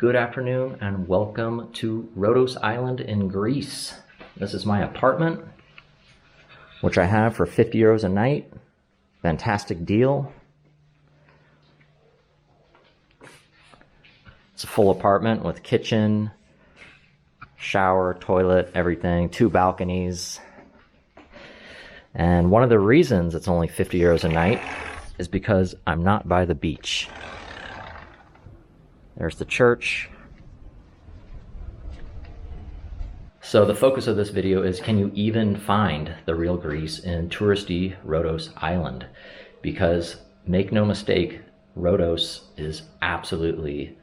Good afternoon and welcome to Rhodes Island in Greece. This is my apartment, which I have for 50 euros a night. Fantastic deal. It's a full apartment with kitchen, shower, toilet, everything, 2 balconies. And one of the reasons it's only 50 euros a night is because I'm not by the beach. There's the church. So the focus of this video is, can you even find the real Greece in touristy Rhodes Island? Because make no mistake, Rhodes is absolutely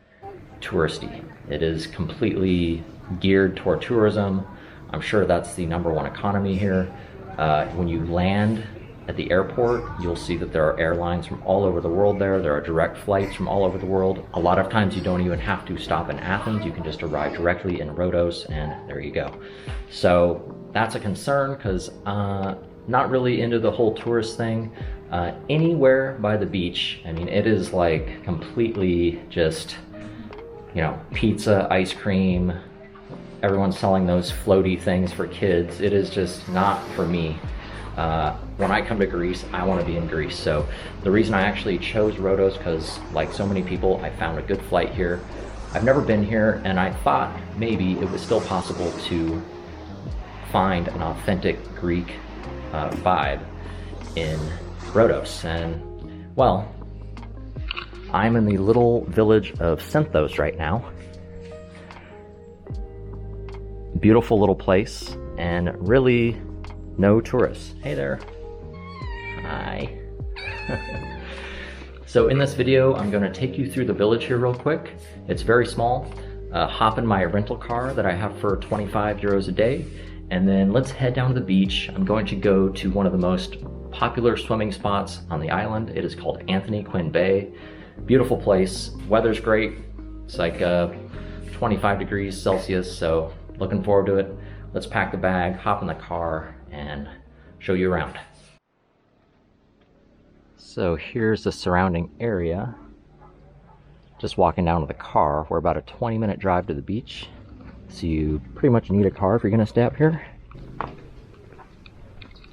touristy. It is completely geared toward tourism. I'm sure that's the #1 economy here. When you land at the airport, you'll see that there are airlines from all over the world there. There are direct flights from all over the world. A lot of times you don't even have to stop in Athens. You can just arrive directly in Rhodes and there you go. So that's a concern because not really into the whole tourist thing. Anywhere by the beach, I mean, it is like completely just, you know, pizza, ice cream, everyone's selling those floaty things for kids. It is just not for me. When I come to Greece, I want to be in Greece. So the reason I actually chose Rhodes, because like so many people, I found a good flight here. I've never been here, and I thought maybe it was still possible to find an authentic Greek vibe in Rhodes. And well, I'm in the little village of Synthos right now. Beautiful little place, and really no tourists. Hey there. Hi. So in this video, I'm going to take you through the village here real quick. It's very small. Hop in my rental car that I have for 25 euros a day, and then let's head down to the beach. I'm going to go to one of the most popular swimming spots on the island. It is called Quinn Bay. Beautiful place. Weather's great. It's like 25 degrees Celsius, so looking forward to it. Let's pack the bag, hop in the car, and show you around. So here's the surrounding area. Just walking down to the car. We're about a 20-minute drive to the beach. So you pretty much need a car if you're gonna stay up here.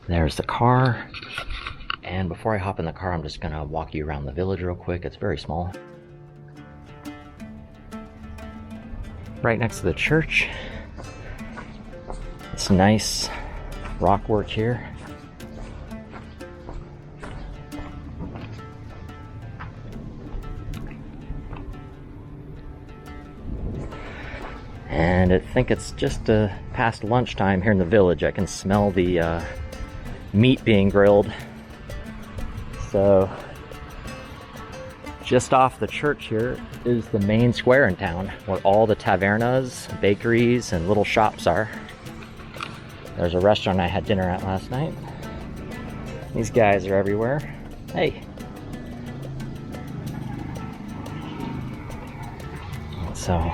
There's the car. And before I hop in the car, I'm just gonna walk you around the village real quick. It's very small. Right next to the church. It's nice rock work here. And I think it's just past lunchtime here in the village. I can smell the meat being grilled. So just off the church here is the main square in town, where all the tavernas, bakeries, and little shops are. There's a restaurant I had dinner at last night. These guys are everywhere. Hey. So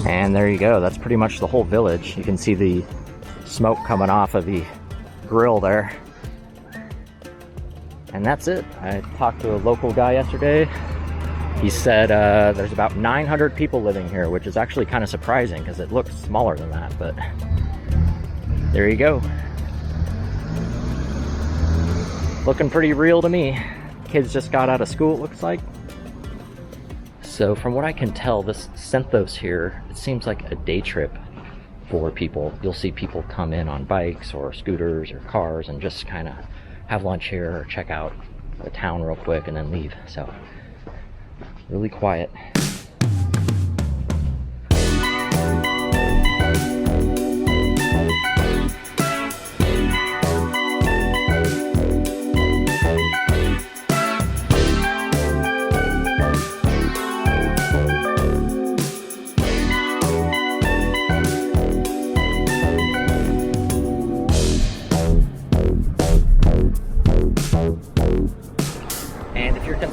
and there you go. That's pretty much the whole village. You can see the smoke coming off of the grill there. And that's it. I talked to a local guy yesterday. He said there's about 900 people living here, which is actually kind of surprising because it looks smaller than that, but there you go. Looking pretty real to me. Kids just got out of school, it looks like. So from what I can tell, this Synthos here, it seems like a day trip for people. You'll see people come in on bikes or scooters or cars and just kind of have lunch here or check out the town real quick and then leave. So really quiet.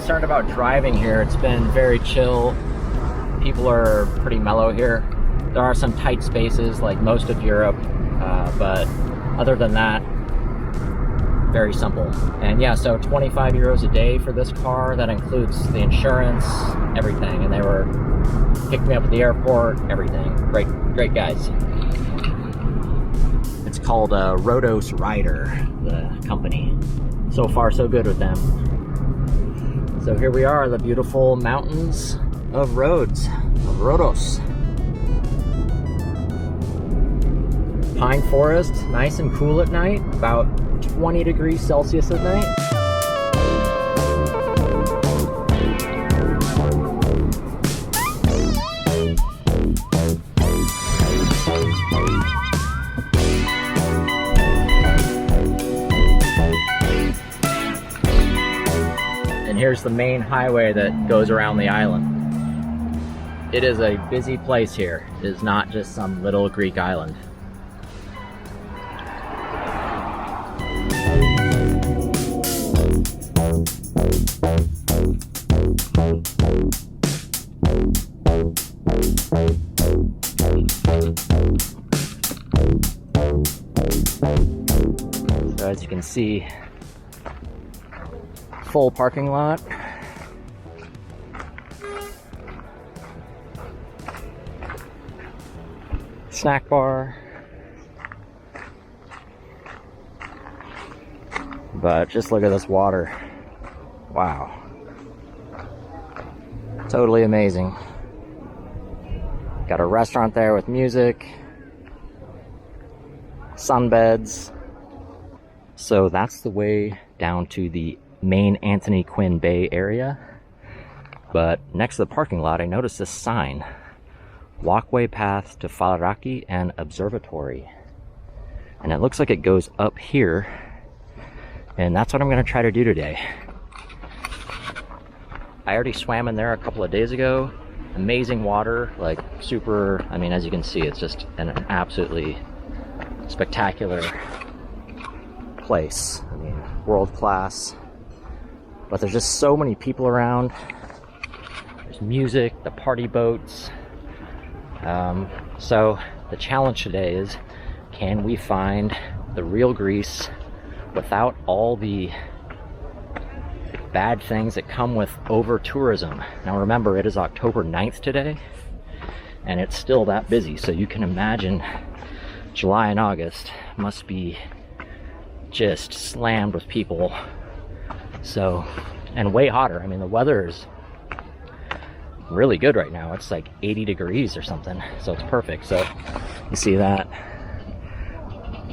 concerned about driving here. It's been very chill. People are pretty mellow here. There are some tight spaces like most of Europe, but other than that, very simple. And yeah, so 25 euros a day for this car. That includes the insurance, everything. And they were picked me up at the airport, everything. Great guys. It's called Rhodes Rider, the company. So far, so good with them. So here we are, the beautiful mountains of Rhodes, of Rhodos. Pine forest, nice and cool at night, about 20 degrees Celsius at night. And here's the main highway that goes around the island. It is a busy place here. It is not just some little Greek island. So as you can see, full parking lot. Snack bar. But just look at this water. Wow. Totally amazing. Got a restaurant there with music, sunbeds. So that's the way down to the main Anthony Quinn Bay area. But next to the parking lot, I noticed this sign: walkway path to Falaraki and observatory. And it looks like it goes up here. And that's what I'm gonna try to do today. I already swam in there a couple of days ago. Amazing water, like super, I mean, as you can see, it's just an absolutely spectacular place. I mean, world class. But there's just so many people around. There's music, the party boats. So the challenge today is, can we find the real Greece without all the bad things that come with over tourism? Now remember, it is October 9th today, and it's still that busy. So you can imagine July and August must be just slammed with people. So, and way hotter. I mean, the weather is really good right now. It's like 80 degrees or something, so it's perfect. So you see that.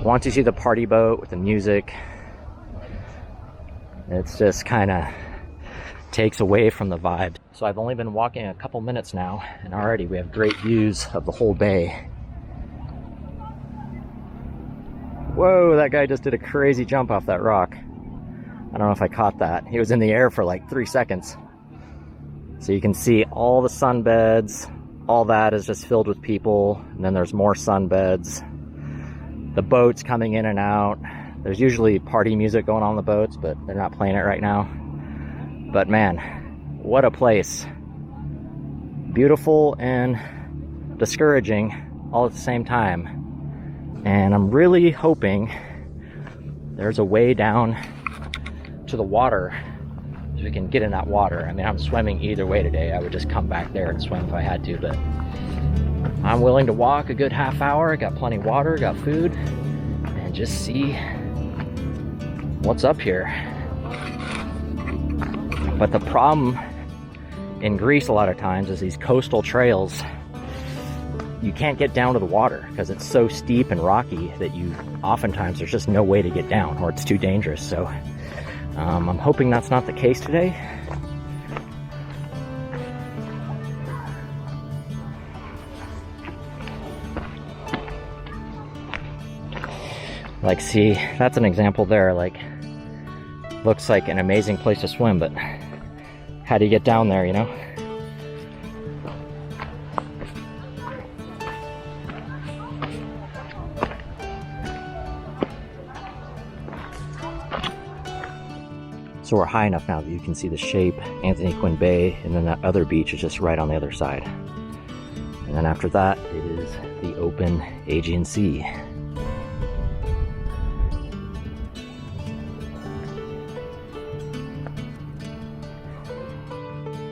Once you see the party boat with the music, it's just kind of takes away from the vibe. So I've only been walking a couple minutes now, and already we have great views of the whole bay. Whoa, that guy just did a crazy jump off that rock. I don't know if I caught that. He was in the air for like 3 seconds. So you can see all the sunbeds. All that is just filled with people. And then there's more sunbeds. The boats coming in and out. There's usually party music going on the boats, but they're not playing it right now. But man, what a place. Beautiful and discouraging all at the same time. And I'm really hoping there's a way down to the water so we can get in that water. I mean, I'm swimming either way today. I would just come back there and swim if I had to, but I'm willing to walk a good half hour. I got plenty of water, got food, and just see what's up here. But the problem in Greece a lot of times is these coastal trails, you can't get down to the water because it's so steep and rocky that oftentimes there's just no way to get down, or it's too dangerous. So I'm hoping that's not the case today. Like, see, that's an example there. Like, looks like an amazing place to swim, but how do you get down there, you know? So we're high enough now that you can see the shape, Anthony Quinn Bay, and then that other beach is just right on the other side. And then after that, it is the open Aegean Sea.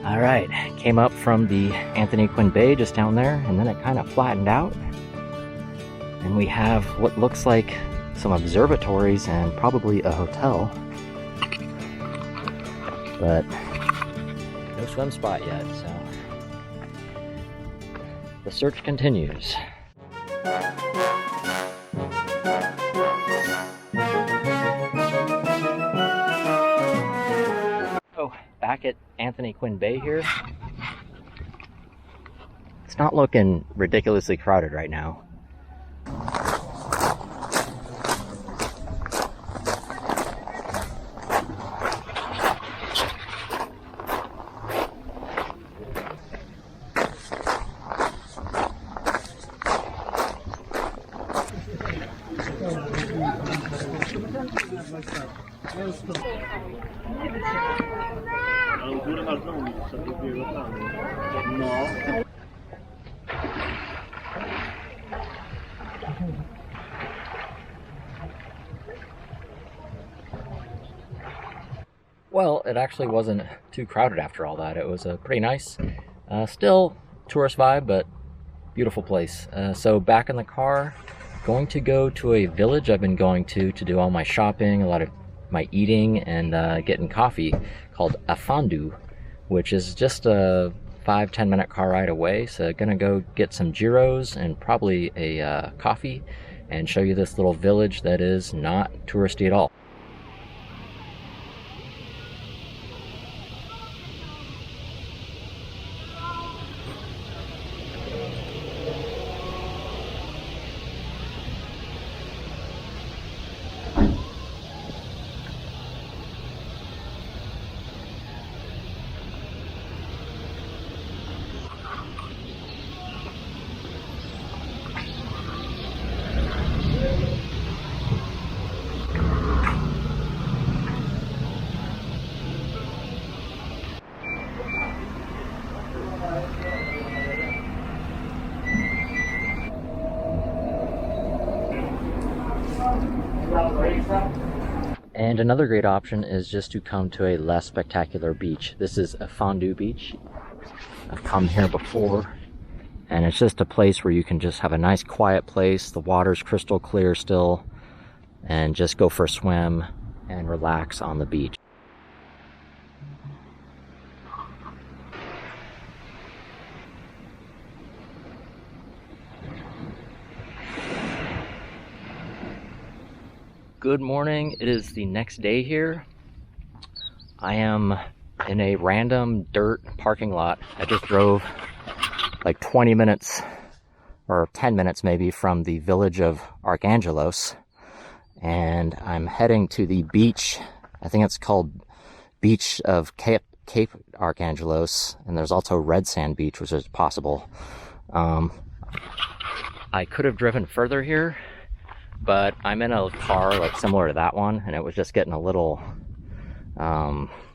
All right, came up from the Anthony Quinn Bay just down there, and then it kind of flattened out. And we have what looks like some observatories and probably a hotel. But no swim spot yet, so the search continues. Oh, back at Anthony Quinn Bay here. It's not looking ridiculously crowded right now. Well, it actually wasn't too crowded after all that. It was a pretty nice, still tourist vibe, but beautiful place. So back in the car, going to go to a village I've been going to do all my shopping, a lot of my eating, and getting coffee, called Afandu, which is just a 5-10 minute car ride away. So gonna go get some gyros and probably a coffee and show you this little village that is not touristy at all. And another great option is just to come to a less spectacular beach. This is Afandu Beach. I've come here before, and it's just a place where you can just have a nice quiet place. The water's crystal clear still, and just go for a swim and relax on the beach. Good morning. It is the next day here. I am in a random dirt parking lot. I just drove like 20 minutes or 10 minutes maybe from the village of Archangelos, and I'm heading to the beach. I think it's called Beach of Cape Archangelos, and there's also Red Sand Beach, which is possible. I could have driven further here, but I'm in a car like similar to that one, and it was just getting a little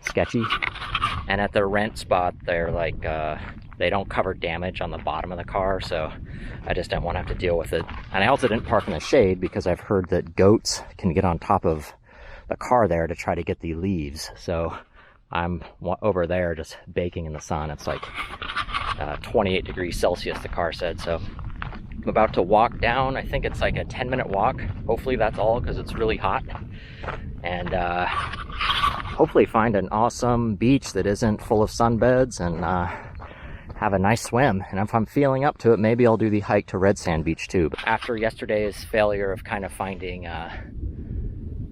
sketchy. And at the rent spot, they're like they don't cover damage on the bottom of the car, so I just didn't want to have to deal with it. And I also didn't park in the shade because I've heard that goats can get on top of the car there to try to get the leaves. So I'm over there just baking in the sun. It's like 28 degrees Celsius, the car said. So I'm about to walk down. I think it's like a 10-minute walk. Hopefully that's all, because it's really hot. And hopefully find an awesome beach that isn't full of sunbeds, and have a nice swim. And if I'm feeling up to it, maybe I'll do the hike to Red Sand Beach too. But after yesterday's failure of kind of finding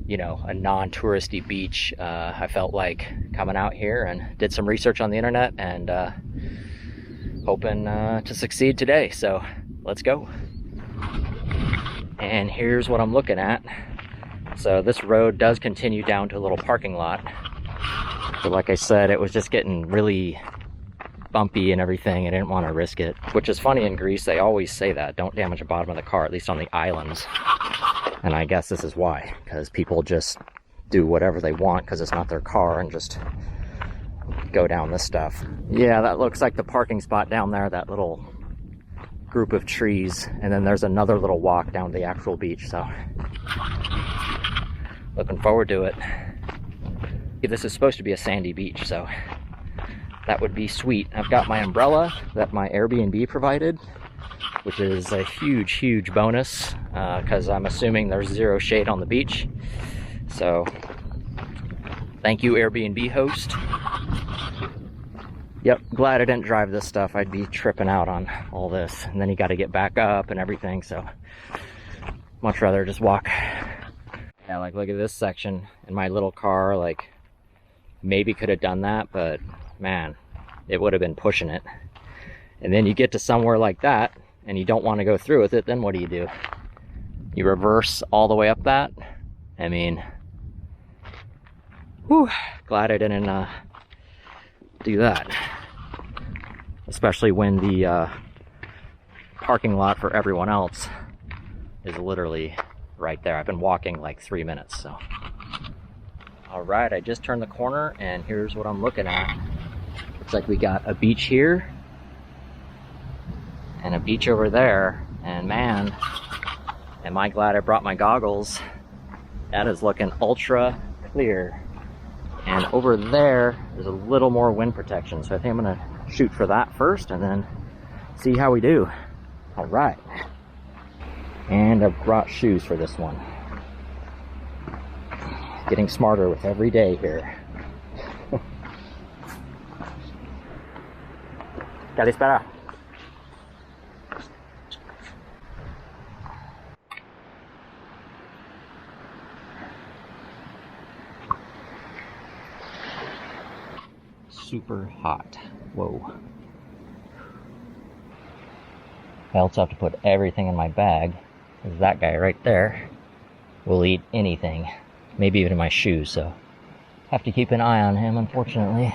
you know, a non-touristy beach, I felt like coming out here and did some research on the internet, and hoping to succeed today. So let's go. And here's what I'm looking at. So this road does continue down to a little parking lot, but like I said, it was just getting really bumpy and everything. I didn't want to risk it, which is funny. In Greece they always say that, don't damage the bottom of the car, at least on the islands. And I guess this is why, because people just do whatever they want because it's not their car and just go down this stuff. Yeah, that looks like the parking spot down there, that little group of trees, and then there's another little walk down to the actual beach, so looking forward to it. This is supposed to be a sandy beach, so that would be sweet. I've got my umbrella that my Airbnb provided, which is a huge bonus because I'm assuming there's zero shade on the beach. So thank you, Airbnb host. Yep, glad I didn't drive this stuff. I'd be tripping out on all this, and then you got to get back up and everything, so much rather just walk. Yeah, like look at this section in my little car, like maybe could have done that, but man, it would have been pushing it. And then you get to somewhere like that and you don't want to go through with it, then what do? You reverse all the way up that? I mean, whew, glad I didn't do that. Especially when the parking lot for everyone else is literally right there. I've been walking like 3 minutes, so. All right, I just turned the corner and here's what I'm looking at. Looks like we got a beach here and a beach over there, and man, am I glad I brought my goggles. That is looking ultra clear. And over there, there's a little more wind protection, so I think I'm gonna shoot for that first and then see how we do. All right. And I've brought shoes for this one. Getting smarter with every day here. Kalispera. Super hot. Whoa. I also have to put everything in my bag, because that guy right there will eat anything, maybe even my shoes, so have to keep an eye on him, unfortunately.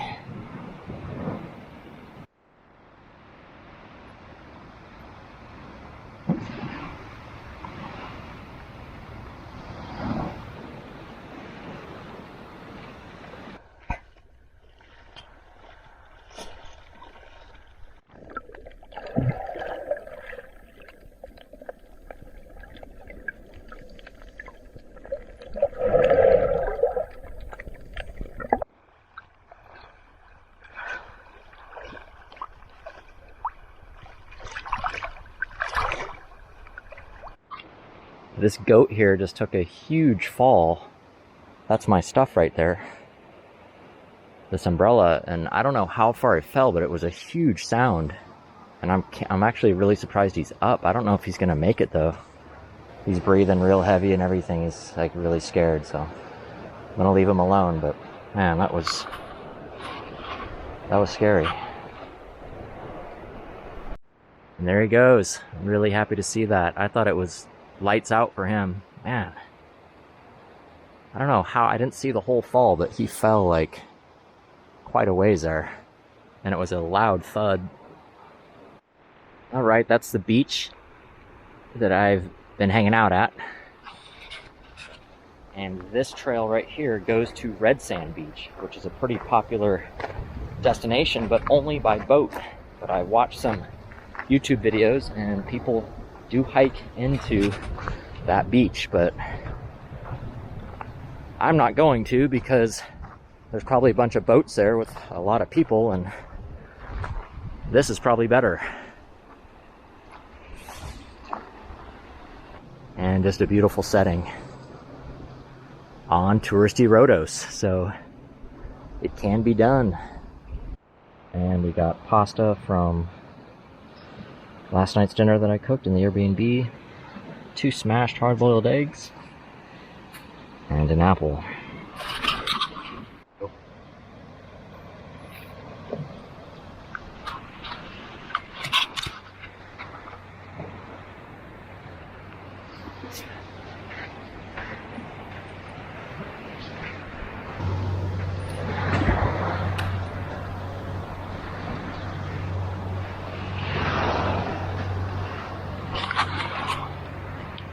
This goat here just took a huge fall. That's my stuff right there. This umbrella, and I don't know how far it fell, but it was a huge sound. And I'm actually really surprised he's up. I don't know if he's gonna make it though. He's breathing real heavy and everything. He's like really scared, so I'm gonna leave him alone. But man, that was scary. And there he goes. I'm really happy to see that. I thought it was lights out for him. Man, I don't know how, I didn't see the whole fall, but he fell like quite a ways there, and it was a loud thud. All right, that's the beach that I've been hanging out at, and this trail right here goes to Red Sand Beach, which is a pretty popular destination, but only by boat. But I watched some YouTube videos and people do hike into that beach, but I'm not going to because there's probably a bunch of boats there with a lot of people, and this is probably better. And just a beautiful setting on touristy Rhodes, so it can be done. And we got pasta from last night's dinner that I cooked in the Airbnb, 2 smashed hard-boiled eggs, and an apple.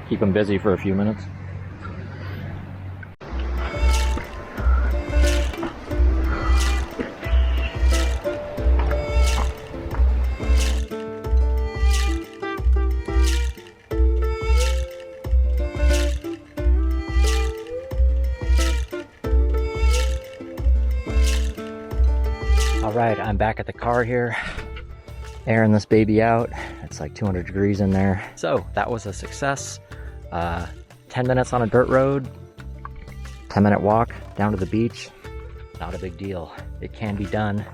Keep them busy for a few minutes. All right, I'm back at the car here, airing this baby out. It's like 200 degrees in there. So that was a success. 10 minutes on a dirt road, 10-minute walk down to the beach. Not a big deal. It can be done.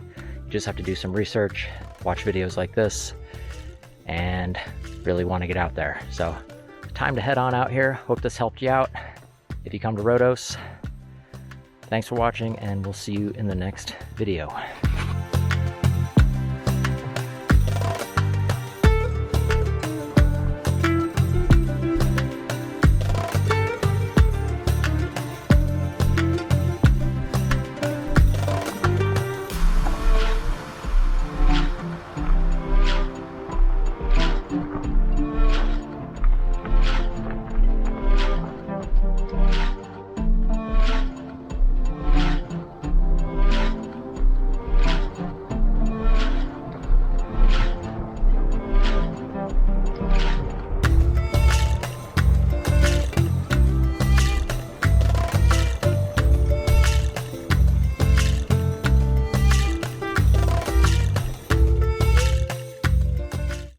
You just have to do some research, watch videos like this, and really want to get out there. So time to head on out here. Hope this helped you out. If you come to Rhodes, thanks for watching, and we'll see you in the next video.